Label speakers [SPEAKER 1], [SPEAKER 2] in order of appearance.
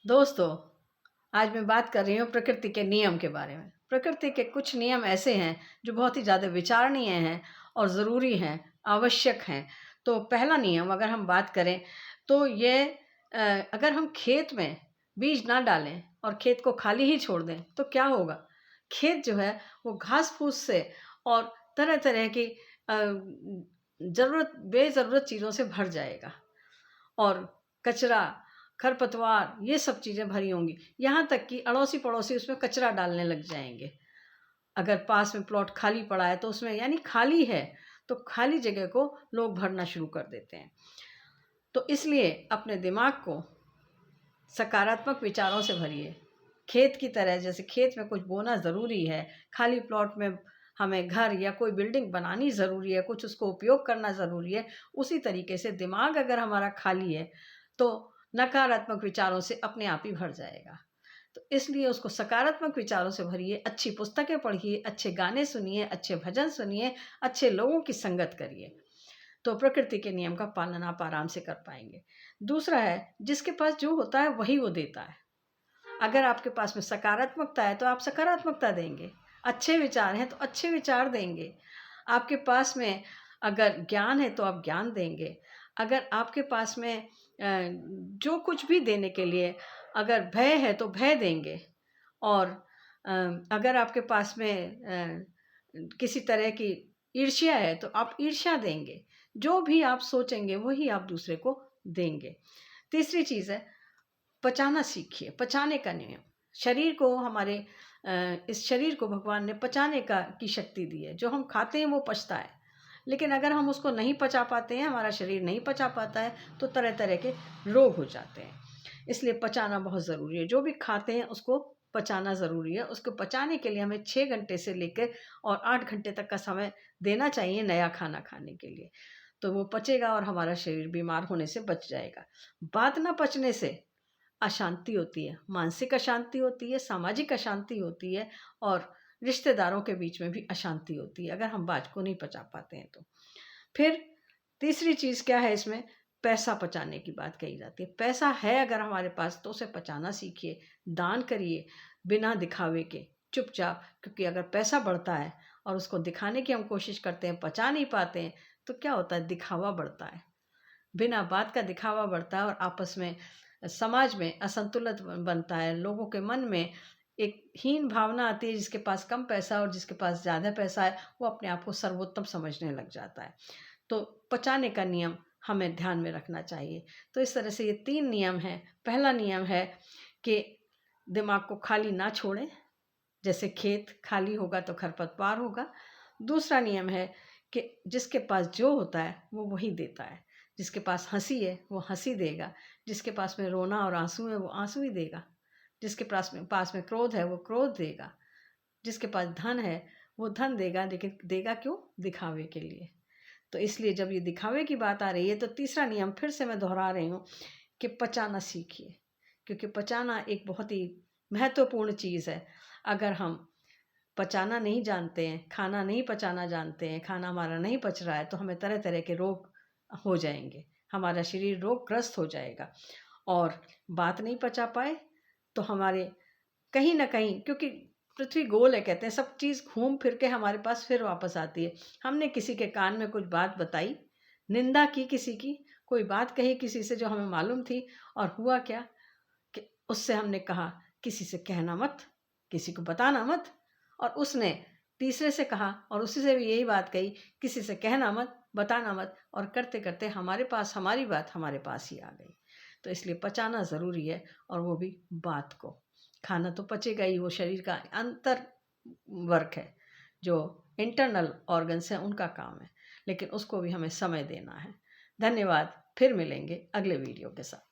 [SPEAKER 1] दोस्तों, आज मैं बात कर रही हूँ प्रकृति के नियम के बारे में। प्रकृति के कुछ नियम ऐसे हैं जो बहुत ही ज़्यादा विचारणीय हैं और ज़रूरी हैं, आवश्यक हैं। तो पहला नियम अगर हम बात करें तो ये अगर हम खेत में बीज ना डालें और खेत को खाली ही छोड़ दें तो क्या होगा? खेत जो है वो घास-फूस से और तरह-तरह की बेज़रूरत चीज़ों से भर जाएगा। और कचरा, खरपतवार ये सब चीज़ें भरी होंगी। यहाँ तक कि अड़ोसी-पड़ोसी उसमें कचरा डालने लग जाएँगे। अगर पास में प्लॉट खाली पड़ा है तो उसमें यानी खाली है, तो खाली जगह को लोग भरना शुरू कर देते हैं। तो इसलिए अपने दिमाग को सकारात्मक विचारों से भरिए। खेत की तरह जैसे खेत में कुछ बोना ज़रूरी है, खाली प्लॉट में हमें घर या कोई बिल्डिंग बनानी ज़रूरी है, कुछ उसको उपयोग करना ज़रूरी है, उसी तरीके से दिमाग अगर हमारा खाली है, तो नकारात्मक विचारों से अपने आप ही भर जाएगा। तो इसलिए उसको सकारात्मक विचारों से भरिए, अच्छी पुस्तकें पढ़िए, अच्छे गाने सुनिए, अच्छे भजन सुनिए, अच्छे लोगों की संगत करिए। तो प्रकृति के नियम का पालन आप आराम से कर पाएँगे। दूसरा है, जिसके पास जो होता है वही वो देता है। अगर आपके पास में सकारात्मकता है तो आप सकारात्मकता देंगे, अच्छे विचार हैं तो अच्छे विचार देंगे। आपके पास में अगर ज्ञान है तो आप ज्ञान देंगे। अगर आपके पास में जो कुछ भी देने के लिए अगर भय है तो भय देंगे और अ, अगर आपके पास में किसी तरह की ईर्ष्या है तो आप ईर्ष्या देंगे। जो भी आप सोचेंगे वही आप दूसरे को देंगे। तीसरी चीज़ है पचाना सीखिए, पचाने का नियम। शरीर को हमारे इस शरीर को भगवान ने पचाने का की शक्ति दी है। जो हम खाते हैं वो पचता है। लेकिन अगर हम उसको नहीं पचा पाते हैं, हमारा शरीर नहीं पचा पाता है, तो तरह-तरह के रोग हो जाते हैं। इसलिए पचाना बहुत ज़रूरी है। जो भी खाते हैं उसको पचाना ज़रूरी है। उसको पचाने के लिए हमें 6 घंटे से लेकर और 8 घंटे तक का समय देना चाहिए नया खाना खाने के लिए। तो वो पचेगा और हमारा शरीर बीमार होने से बच जाएगा। बात ना पचने से अशांति होती है, मानसिक अशांति होती है, सामाजिक अशांति होती है और रिश्तेदारों के बीच में भी अशांति होती है, अगर हम बात को नहीं पचा पाते हैं तो। फिर तीसरी चीज़ क्या है इसमें, पैसा बचाने की बात कही जाती है। पैसा है अगर हमारे पास तो उसे बचाना सीखिए, दान करिए बिना दिखावे के, चुपचाप क्योंकि अगर पैसा बढ़ता है और उसको दिखाने की हम कोशिश करते हैं, बचा नहीं पाते हैं, तो क्या होता है दिखावा बढ़ता है। बिना बात का दिखावा बढ़ता है और आपस में समाज में असंतुलन बनता है। लोगों के मन में एक हीन भावना आती है, जिसके पास कम पैसा और जिसके पास ज़्यादा पैसा है, वो अपने आप को सर्वोत्तम समझने लग जाता है। तो पचाने का नियम हमें ध्यान में रखना चाहिए। तो इस तरह से ये 3 नियम हैं। पहला नियम है कि दिमाग को खाली ना छोड़ें, जैसे खेत खाली होगा तो खरपतवार होगा। दूसरा नियम है कि जिसके पास जो होता है वो वही देता है। जिसके पास हँसी है वो हँसी देगा, जिसके पास में रोना और आँसू है वो आँसू ही देगा, जिसके पास में क्रोध है वो क्रोध देगा, जिसके पास धन है वो धन देगा, लेकिन देगा क्यों? दिखावे के लिए। तो इसलिए जब ये दिखावे की बात आ रही है तो तीसरा नियम फिर से मैं दोहरा रही हूँ कि पचाना सीखिए, क्योंकि पचाना एक बहुत ही महत्वपूर्ण चीज़ है। अगर हम पचाना नहीं जानते हैं, खाना नहीं पचाना जानते हैं, खाना हमारा नहीं पच रहा है तो हमें तरह-तरह के रोग हो जाएँगे। हमारा शरीर रोगग्रस्त हो जाएगा और बात नहीं पचा पाए तो हमारे कहीं न कहीं, क्योंकि पृथ्वी गोल है कहते हैं, सब चीज़ घूम फिर के हमारे पास फिर वापस आती है। हमने किसी के कान में कुछ बात बताई, निंदा की किसी की, कोई बात कही किसी से जो हमें मालूम थी और हुआ क्या कि उससे हमने कहा किसी से कहना मत, किसी को बताना मत और उसने तीसरे से कहा और उसी से भी यही बात कही, किसी से कहना मत, बताना मत और करते-करते हमारे पास हमारी बात हमारे पास ही आ गई। तो इसलिए पचाना ज़रूरी है और वो भी बात को। खाना तो पचेगा ही, वो शरीर का अंतर वर्क है, जो इंटरनल ऑर्गन्स हैं उनका काम है, लेकिन उसको भी हमें समय देना है। धन्यवाद, फिर मिलेंगे अगले वीडियो के साथ।